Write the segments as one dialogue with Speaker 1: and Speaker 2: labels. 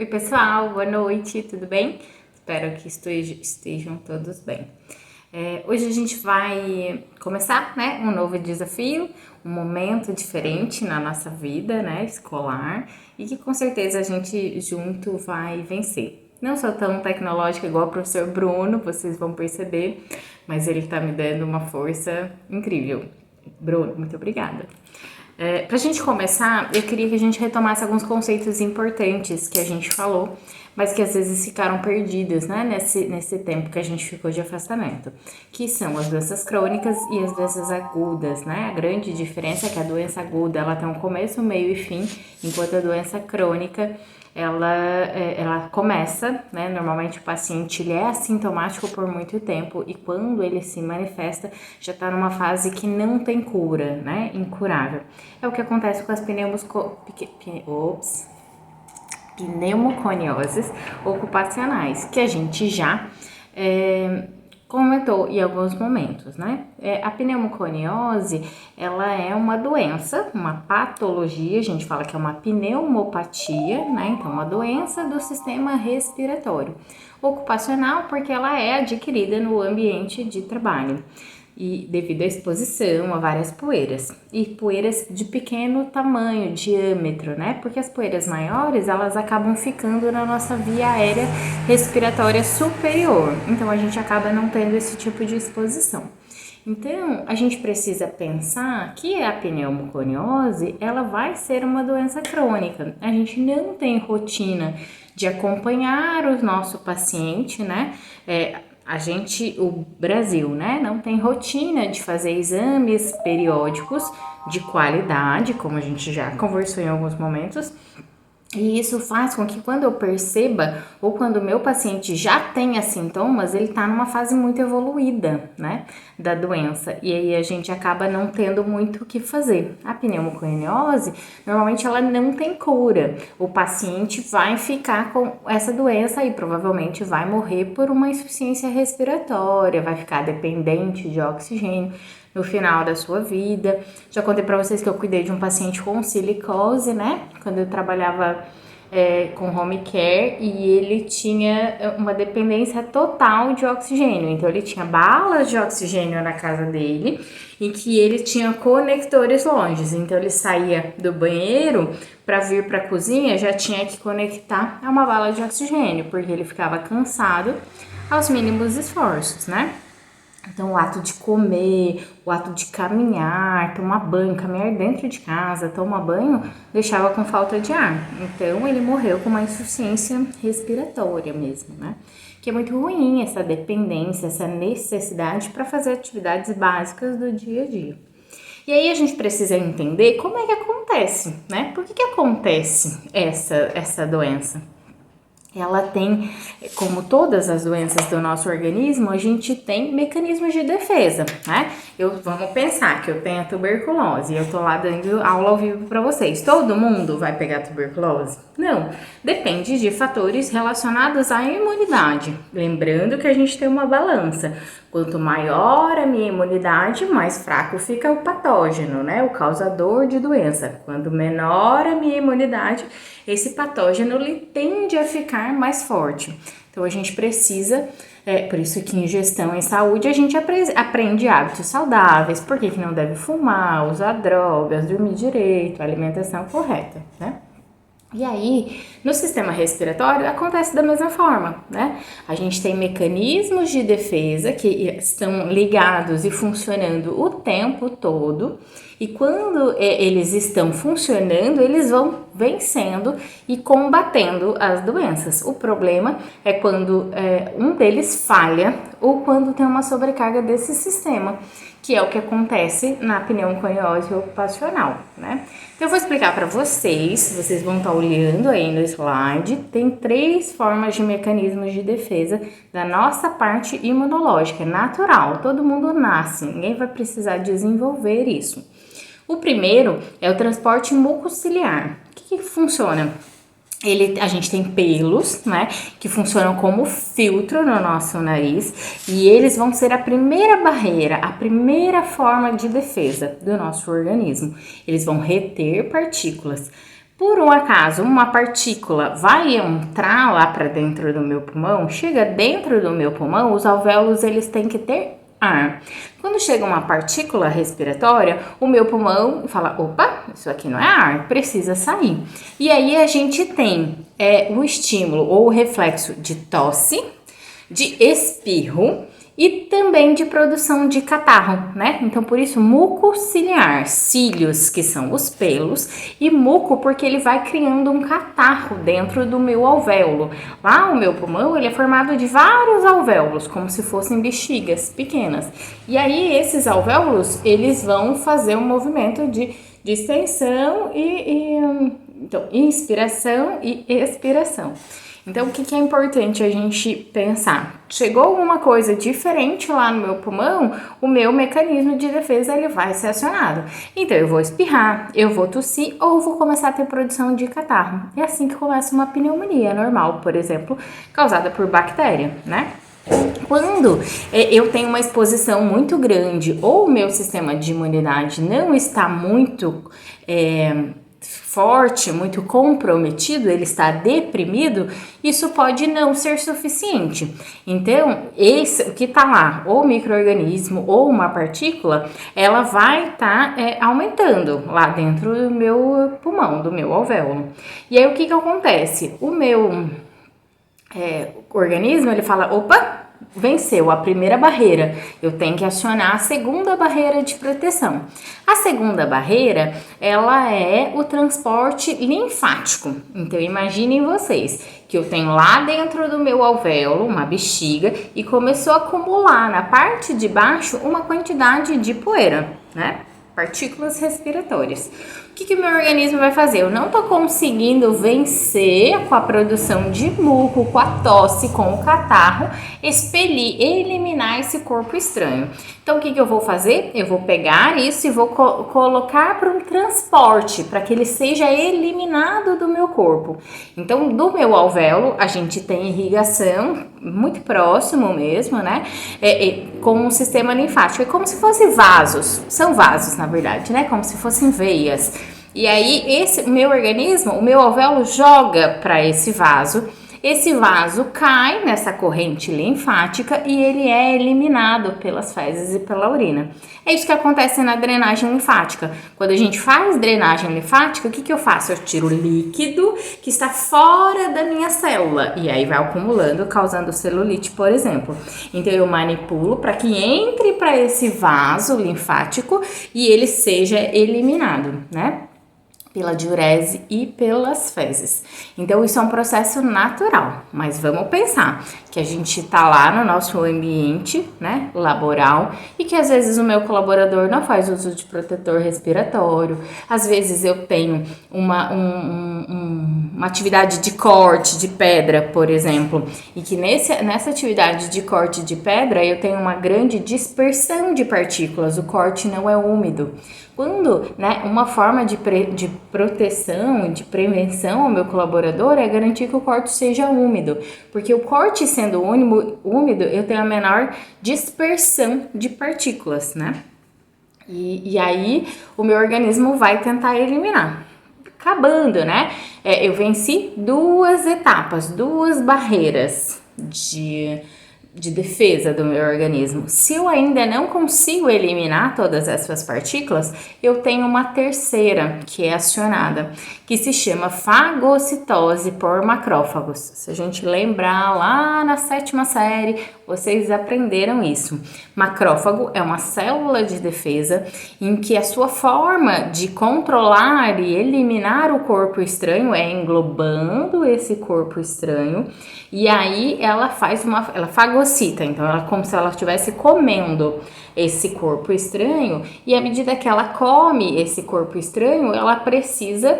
Speaker 1: Oi, pessoal, boa noite, tudo bem? Espero que estejam todos bem. Hoje a gente vai começar, né, um novo desafio, um momento diferente na nossa vida, né, escolar, e que com certeza a gente junto vai vencer. Não sou tão tecnológica igual o professor Bruno, vocês vão perceber, mas ele tá me dando uma força incrível. Bruno, muito obrigada. Para a gente começar, eu queria que a gente retomasse alguns conceitos importantes que a gente falou, mas que às vezes ficaram perdidos, né, nesse tempo que a gente ficou de afastamento, que são as doenças crônicas e as doenças agudas, né? A grande diferença é que a doença aguda, ela tem um começo, meio e fim, enquanto a doença crônica, ela começa, né? Normalmente o paciente ele é assintomático por muito tempo e quando ele se manifesta já está numa fase que não tem cura, né? Incurável. É o que acontece com as pneumoconioses ocupacionais, que a gente já comentou em alguns momentos, né? A pneumoconiose, ela é uma doença, uma patologia, a gente fala que é uma pneumopatia, né? Então, uma doença do sistema respiratório. Ocupacional, porque ela é adquirida no ambiente de trabalho e devido à exposição a várias poeiras e poeiras de pequeno tamanho, diâmetro, né? Porque as poeiras maiores elas acabam ficando na nossa via aérea respiratória superior, então a gente acaba não tendo esse tipo de exposição. Então, a gente precisa pensar que a pneumoconiose, ela vai ser uma doença crônica. A gente não tem rotina de acompanhar o nosso paciente, né? O Brasil, né, não tem rotina de fazer exames periódicos de qualidade, como a gente já conversou em alguns momentos, e isso faz com que quando eu perceba ou quando o meu paciente já tenha sintomas, ele está numa fase muito evoluída, né, da doença. E aí a gente acaba não tendo muito o que fazer. A pneumoconiose, normalmente ela não tem cura. O paciente vai ficar com essa doença e provavelmente vai morrer por uma insuficiência respiratória, vai ficar dependente de oxigênio no final da sua vida. Já contei para vocês que eu cuidei de um paciente com silicose, né? Quando eu trabalhava com home care e ele tinha uma dependência total de oxigênio. Então ele tinha balas de oxigênio na casa dele em que ele tinha conectores longes. Então ele saía do banheiro para vir para a cozinha, já tinha que conectar a uma bala de oxigênio, porque ele ficava cansado aos mínimos esforços, né? Então, o ato de comer, o ato de caminhar, tomar banho, caminhar dentro de casa, tomar banho, deixava com falta de ar. Então, ele morreu com uma insuficiência respiratória mesmo, né? Que é muito ruim essa dependência, essa necessidade para fazer atividades básicas do dia a dia. E aí a gente precisa entender como é que acontece, né? Por que acontece essa doença? Ela tem, como todas as doenças do nosso organismo, a gente tem mecanismos de defesa, né? Vamos pensar que eu tenho a tuberculose e eu tô lá dando aula ao vivo para vocês. Todo mundo vai pegar tuberculose? Não, depende de fatores relacionados à imunidade. Lembrando que a gente tem uma balança. Quanto maior a minha imunidade, mais fraco fica o patógeno, né? O causador de doença. Quanto menor a minha imunidade, esse patógeno ele tende a ficar mais forte. Então a gente precisa, por isso que em gestão em saúde a gente aprende hábitos saudáveis, por que não deve fumar, usar drogas, dormir direito, alimentação correta, né? E aí, no sistema respiratório acontece da mesma forma, né? A gente tem mecanismos de defesa que estão ligados e funcionando o tempo todo, e quando eles estão funcionando, eles vão vencendo e combatendo as doenças. O problema é quando um deles falha ou quando tem uma sobrecarga desse sistema, que é o que acontece na pneumoconiose ocupacional, né? Então eu vou explicar para vocês vão estar olhando aí no slide, tem 3 formas de mecanismos de defesa da nossa parte imunológica, natural, todo mundo nasce, ninguém vai precisar desenvolver isso. O primeiro é o transporte mucociliar. O que funciona? A gente tem pelos, né, que funcionam como filtro no nosso nariz e eles vão ser a primeira barreira, a primeira forma de defesa do nosso organismo. Eles vão reter partículas. por um acaso uma partícula vai entrar lá para dentro do meu pulmão, chega dentro do meu pulmão, os alvéolos eles têm que ter ar. Quando chega uma partícula respiratória, o meu pulmão fala, opa, isso aqui não é ar, precisa sair. E aí a gente tem o estímulo ou o reflexo de tosse, de espirro e também de produção de catarro, né? Então, por isso, muco ciliar, cílios, que são os pelos, e muco porque ele vai criando um catarro dentro do meu alvéolo. Lá, o meu pulmão, ele é formado de vários alvéolos, como se fossem bexigas pequenas. E aí, esses alvéolos, eles vão fazer um movimento de extensão então, inspiração e expiração. Então, o que é importante a gente pensar? Chegou alguma coisa diferente lá no meu pulmão, o meu mecanismo de defesa ele vai ser acionado. Então, eu vou espirrar, eu vou tossir ou vou começar a ter produção de catarro. É assim que começa uma pneumonia normal, por exemplo, causada por bactéria, né? Quando eu tenho uma exposição muito grande ou o meu sistema de imunidade não está muito forte, muito comprometido, ele está deprimido, isso pode não ser suficiente. Então, o que está lá, ou micro-organismo ou uma partícula, ela vai estar aumentando lá dentro do meu pulmão, do meu alvéolo. E aí, o que acontece? O meu organismo, ele fala, opa, venceu a primeira barreira, eu tenho que acionar a segunda barreira de proteção. A segunda barreira, ela é o transporte linfático. Então, imaginem vocês que eu tenho lá dentro do meu alvéolo uma bexiga e começou a acumular na parte de baixo uma quantidade de poeira, né? Partículas respiratórias. O que meu organismo vai fazer? Eu não estou conseguindo vencer com a produção de muco, com a tosse, com o catarro, expelir, eliminar esse corpo estranho. Então, o que eu vou fazer? Eu vou pegar isso e vou colocar para um transporte, para que ele seja eliminado do meu corpo. Então, do meu alvéolo, a gente tem irrigação, muito próximo mesmo, né? Com um sistema linfático. É como se fossem vasos. São vasos, na verdade, né? Como se fossem veias. E aí, esse meu organismo, o meu alvéolo joga para esse vaso cai nessa corrente linfática e ele é eliminado pelas fezes e pela urina. É isso que acontece na drenagem linfática. Quando a gente faz drenagem linfática, o que eu faço? Eu tiro o líquido que está fora da minha célula e aí vai acumulando, causando celulite, por exemplo. Então, eu manipulo para que entre para esse vaso linfático e ele seja eliminado, né? Pela diurese e pelas fezes. Então, isso é um processo natural, mas vamos pensar que a gente tá lá no nosso ambiente, né, laboral, e que às vezes o meu colaborador não faz uso de protetor respiratório, às vezes eu tenho uma atividade de corte de pedra, por exemplo, e que nessa atividade de corte de pedra eu tenho uma grande dispersão de partículas, o corte não é úmido. Quando, né, uma forma de proteção, de prevenção ao meu colaborador é garantir que o corte seja úmido, porque o corte sendo úmido, eu tenho a menor dispersão de partículas, né? E aí o meu organismo vai tentar eliminar. Acabando, né? Eu venci 2 etapas, 2 barreiras de defesa do meu organismo. Se eu ainda não consigo eliminar todas essas partículas, eu tenho uma terceira que é acionada, que se chama fagocitose por macrófagos. Se a gente lembrar lá na 7ª série, vocês aprenderam isso. Macrófago é uma célula de defesa em que a sua forma de controlar e eliminar o corpo estranho é englobando esse corpo estranho e aí ela fagocita, então ela é como se ela estivesse comendo esse corpo estranho e à medida que ela come esse corpo estranho, ela precisa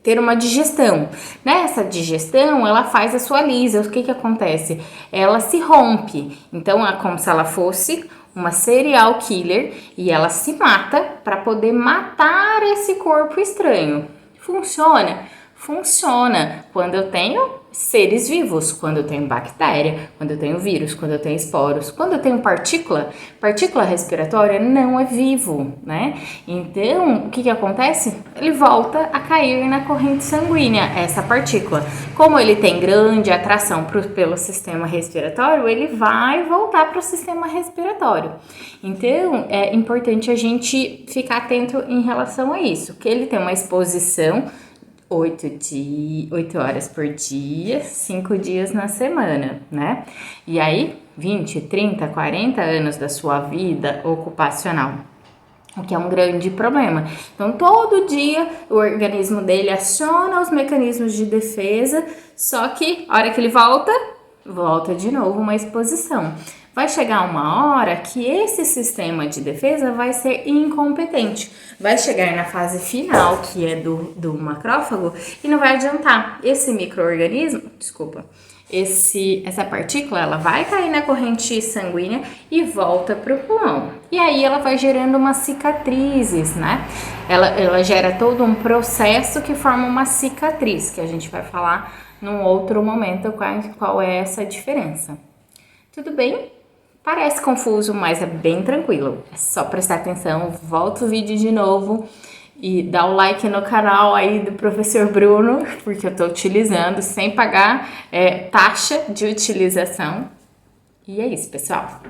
Speaker 1: ter uma digestão. Nessa digestão, ela faz a sua lisa. O que acontece? Ela se rompe. Então, é como se ela fosse uma serial killer e ela se mata para poder matar esse corpo estranho. Funciona? Funciona quando eu tenho seres vivos, quando eu tenho bactéria, quando eu tenho vírus, quando eu tenho esporos, quando eu tenho partícula respiratória não é vivo, né? Então, o que acontece? Ele volta a cair na corrente sanguínea, essa partícula. Como ele tem grande atração pelo sistema respiratório, ele vai voltar para o sistema respiratório. Então, é importante a gente ficar atento em relação a isso, que ele tem uma exposição 8 horas por dia, 5 dias na semana, né? E aí, 20, 30, 40 anos da sua vida ocupacional, o que é um grande problema. Então, todo dia o organismo dele aciona os mecanismos de defesa, só que a hora que ele volta de novo uma exposição. Vai chegar uma hora que esse sistema de defesa vai ser incompetente. Vai chegar na fase final, que é do macrófago, e não vai adiantar. Esse micro-organismo, essa partícula, ela vai cair na corrente sanguínea e volta para o pulmão. E aí ela vai gerando umas cicatrizes, né? Ela gera todo um processo que forma uma cicatriz, que a gente vai falar num outro momento qual é essa diferença. Tudo bem? Parece confuso, mas é bem tranquilo. É só prestar atenção, volta o vídeo de novo e dá o like no canal aí do professor Bruno, porque eu tô utilizando sem pagar taxa de utilização. E é isso, pessoal.